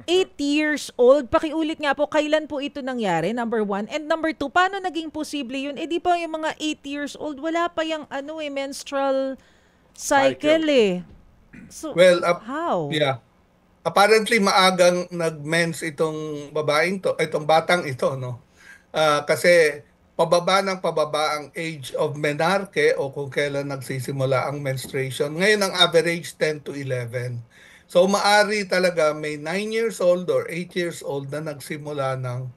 8 years old. Pakiulit nga po, kailan po ito nangyari? Number one. And number two, paano naging posible yun? Eh di pa yung mga 8 years old, wala pa yung menstrual Cycle. cycle eh. So, Well, how? yeah. Apparently maagang nag-mens itong babaeng to, itong batang ito, no? Kasi pababa ang age of menarche o kung kailan nagsisimula ang menstruation. Ngayon ang average 10 to 11. So maari talaga may 9 years old or 8 years old na nagsimula ng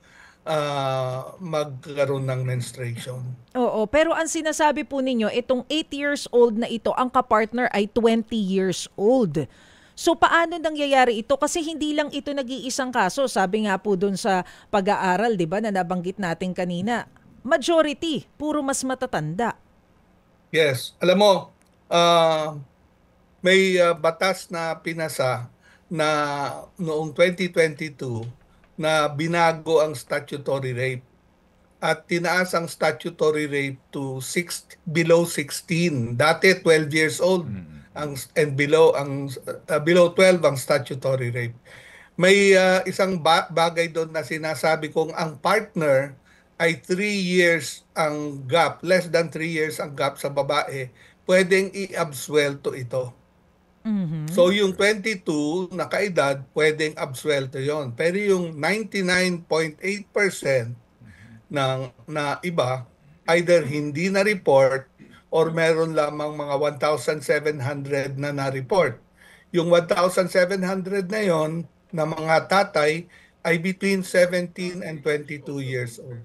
magkaroon ng menstruation. Oo, pero ang sinasabi po ninyo, itong 8 years old na ito, ang kapartner ay 20 years old. So paano nangyayari ito? Kasi hindi lang ito nag-iisang kaso. Sabi nga po dun sa pag-aaral, di ba, na nabanggit natin kanina. Majority, puro mas matatanda. Yes, alam mo, uh, may batas na pinasa na noong 2022 na binago ang statutory rape at tinaas ang statutory rape to below 16. Dati 12 years old ang and below 12 ang statutory rape. May isang bagay doon na sinasabi kong ang partner ay 3 years ang gap, less than 3 years ang gap sa babae, pwedeng i-absuelto ito. So yung 22 na kaedad, pwedeng absuelto yon. Pero yung 99.8% na iba, either hindi na-report or meron lamang mga 1,700 na na-report. Yung 1,700 na yon na mga tatay ay between 17 and 22 years old.